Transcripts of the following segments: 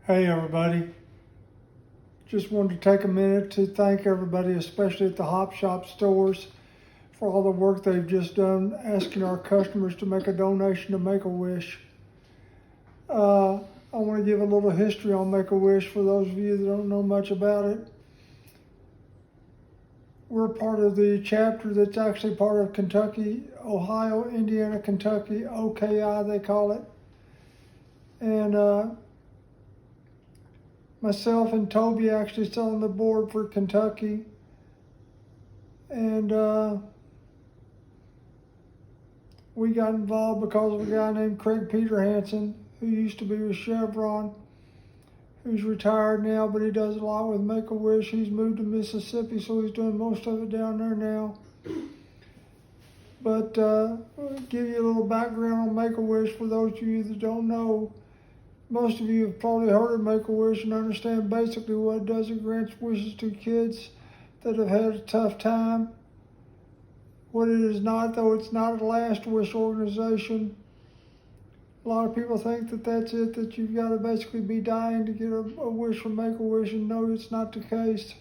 Hey everybody, just wanted to take a minute to thank everybody, especially at the Hop Shop stores, for all the work they've just done asking our customers to make a donation to Make-A-Wish. I want to give a little history on Make-A-Wish for those of you that don't know much about it. We're part of the chapter that's actually part of Kentucky, Ohio, Indiana, Kentucky, OKI they call it. And myself and Toby actually sit on the board for Kentucky. And we got involved because of a guy named Craig Peter Hansen, who used to be with Chevron, who's retired now, but he does a lot with Make-A-Wish. He's moved to Mississippi, so he's doing most of it down there now. But I'll give you a little background on Make-A-Wish for those of you that don't know. Most of you have probably heard of Make-A-Wish and understand basically what it does. It grants wishes to kids that have had a tough time. What it is not, though, it's not a last wish organization. A lot of people think that that's it, that you've got to basically be dying to get a wish from Make-A-Wish, and no, it's not the case.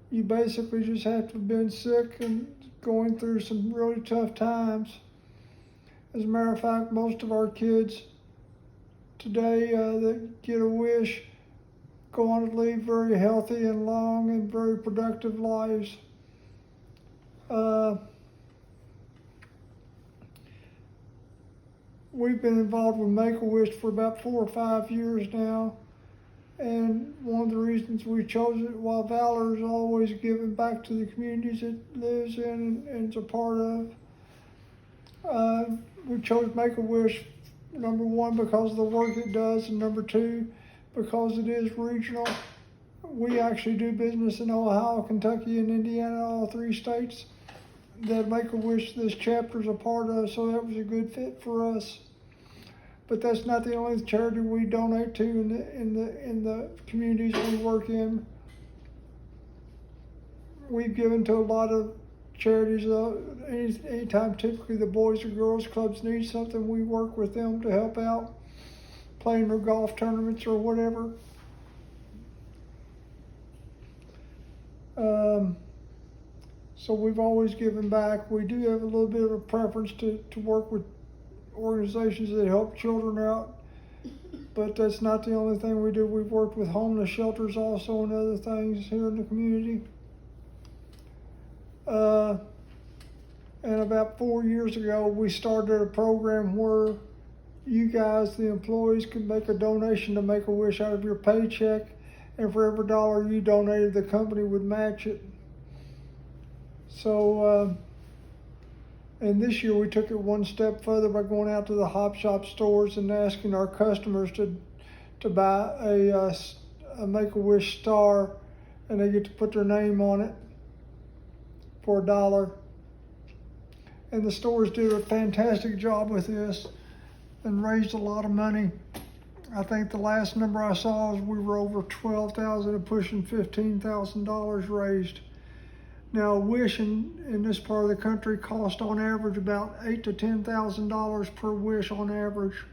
You basically just have to have been sick and going through some really tough times. As a matter of fact, most of our kids today that get a wish go on to lead very healthy and long and very productive lives. We've been involved with Make-A-Wish for about 4 or 5 years now, and one of the reasons we chose it, while Valor is always giving back to the communities it lives in and is a part of, we chose Make-A-Wish, number one, because of the work it does, and number two, because it is regional. We actually do business in Ohio, Kentucky, and Indiana, all 3 states that Make-A-Wish this chapter is a part of, so that was a good fit for us. But that's not the only charity we donate to in the communities we work in. We've given to a lot of charities. Anytime typically the Boys or Girls Clubs need something, we work with them to help out, playing their golf tournaments or whatever. So we've always given back. We do have a little bit of a preference to work with organizations that help children out, but that's not the only thing we do. We've worked with homeless shelters also and other things here in the community. And about 4 years ago, we started a program where you guys, the employees, could make a donation to Make-A-Wish out of your paycheck, and for every dollar you donated, the company would match it. So, and this year we took it one step further by going out to the Hop Shop stores and asking our customers to buy a Make-A-Wish star, and they get to put their name on it for $1. And the stores did a fantastic job with this and raised a lot of money. I think the last number I saw is we were over $12,000 and pushing $15,000 raised. Now, a wish in this part of the country costs on average about $8,000 to $10,000 per wish on average.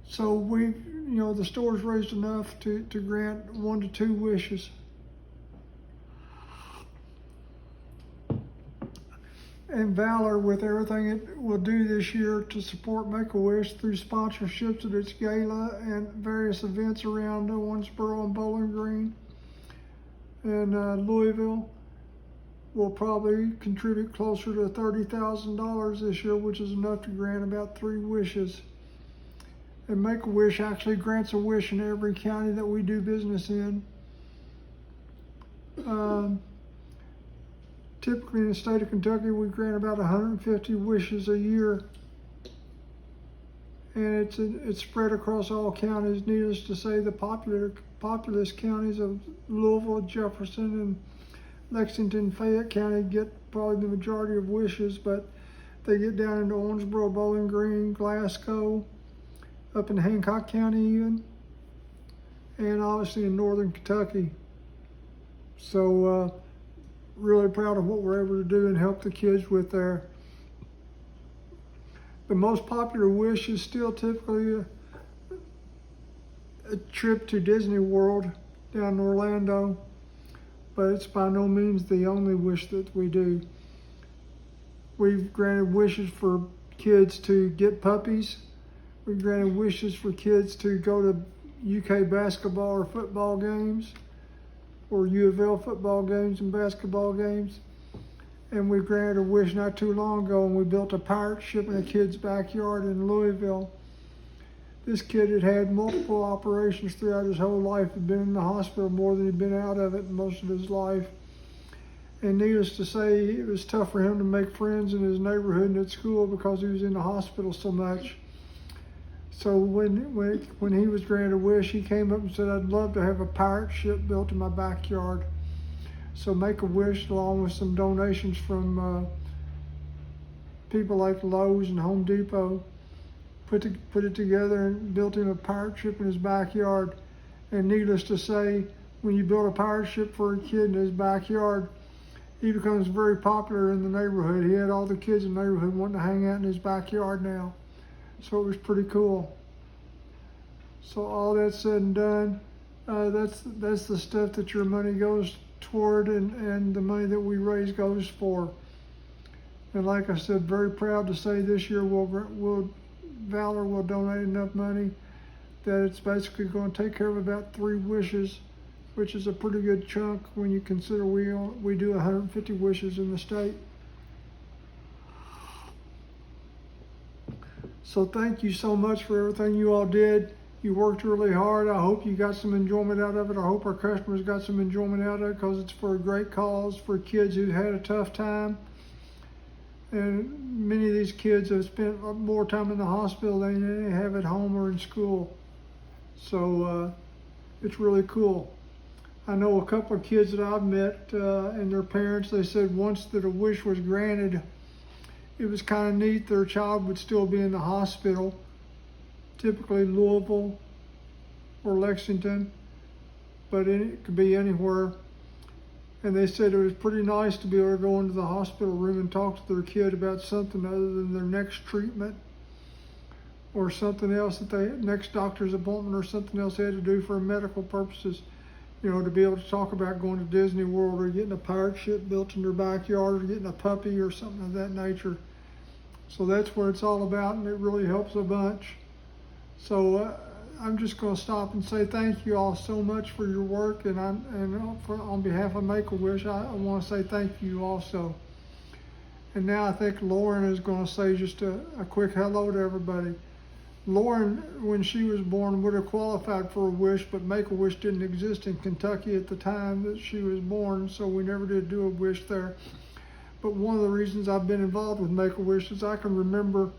So the stores raised enough to grant 1 to 2 wishes. And Valor, with everything it will do this year to support Make-A-Wish through sponsorships at its gala and various events around Owensboro and Bowling Green and Louisville, will probably contribute closer to $30,000 this year, which is enough to grant about 3 wishes. And Make-A-Wish actually grants a wish in every county that we do business in. Typically in the state of Kentucky, we grant about 150 wishes a year. And it's spread across all counties. Needless to say, the populous counties of Louisville, Jefferson, and Lexington, Fayette County get probably the majority of wishes, but they get down into Owensboro, Bowling Green, Glasgow, up in Hancock County even, and obviously in northern Kentucky. So really proud of what we're able to do and help the kids with their. The most popular wish is still typically a trip to Disney World down in Orlando, but it's by no means the only wish that we do. We've granted wishes for kids to get puppies. We've granted wishes for kids to go to UK basketball or football games, or U of L football games and basketball games. And we granted a wish not too long ago, and we built a pirate ship in a kid's backyard in Louisville. This kid had had multiple operations throughout his whole life, had been in the hospital more than he'd been out of it most of his life. And needless to say, it was tough for him to make friends in his neighborhood and at school because he was in the hospital so much. So when he was granted a wish, he came up and said, "I'd love to have a pirate ship built in my backyard." So Make-A-Wish, along with some donations from people like Lowe's and Home Depot, put it together and built him a pirate ship in his backyard. And needless to say, when you build a pirate ship for a kid in his backyard, he becomes very popular in the neighborhood. He had all the kids in the neighborhood wanting to hang out in his backyard now. So it was pretty cool. So all that said and done, that's the stuff that your money goes toward, and the money that we raise goes for. And like I said, very proud to say this year Valor will donate enough money that it's basically going to take care of about 3 wishes, which is a pretty good chunk when you consider we do 150 wishes in the state. So thank you so much for everything you all did. You worked really hard. I hope you got some enjoyment out of it. I hope our customers got some enjoyment out of it, because it's for a great cause for kids who had a tough time. And many of these kids have spent more time in the hospital than they have at home or in school. So it's really cool. I know a couple of kids that I've met and their parents, they said once that a wish was granted, it was kind of neat. Their child would still be in the hospital, typically Louisville or Lexington, but it could be anywhere. And they said it was pretty nice to be able to go into the hospital room and talk to their kid about something other than their next treatment or something else next doctor's appointment or something else they had to do for medical purposes. You know, to be able to talk about going to Disney World or getting a pirate ship built in their backyard or getting a puppy or something of that nature. So that's what it's all about, and it really helps a bunch. So I'm just going to stop and say thank you all so much for your work, and on behalf of Make-A-Wish, I want to say thank you also. And now I think Lauren is going to say just a quick hello to everybody. Lauren, when she was born, would have qualified for a wish, but Make-A-Wish didn't exist in Kentucky at the time that she was born, so we never did do a wish there. But one of the reasons I've been involved with Make-A-Wish is I can remember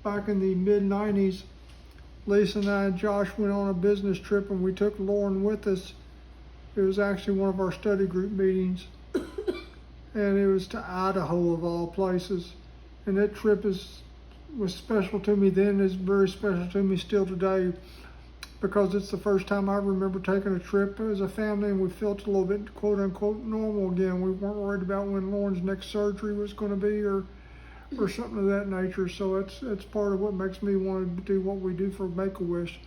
back in the mid-90s, Lisa and I and Josh went on a business trip, and we took Lauren with us. It was actually one of our study group meetings, and it was to Idaho of all places. And that trip was special to me then, is very special to me still today, because it's the first time I remember taking a trip as a family, and we felt a little bit quote unquote normal again. We weren't worried about when Lauren's next surgery was going to be or something of that nature. So it's part of what makes me want to do what we do for Make-A-Wish.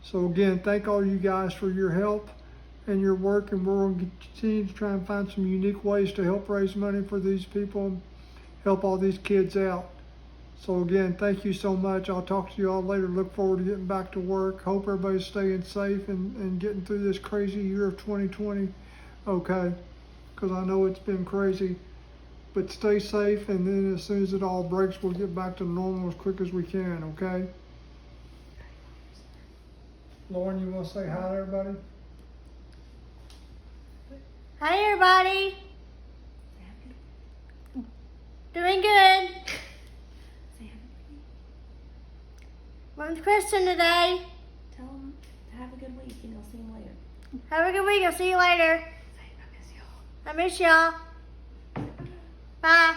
So again, thank all you guys for your help and your work, and we're going to continue to try and find some unique ways to help raise money for these people and help all these kids out. So again, thank you so much. I'll talk to you all later. Look forward to getting back to work. Hope everybody's staying safe and getting through this crazy year of 2020. Okay, because I know it's been crazy. But stay safe, and then as soon as it all breaks, we'll get back to normal as quick as we can, okay? Lauren, you want to say hi to everybody? Hi, everybody. Doing good. When's Kristen today? Tell them to have a good week, and I'll see them later. Have a good week. I'll see you later. Say, I miss y'all. I miss y'all. Bye.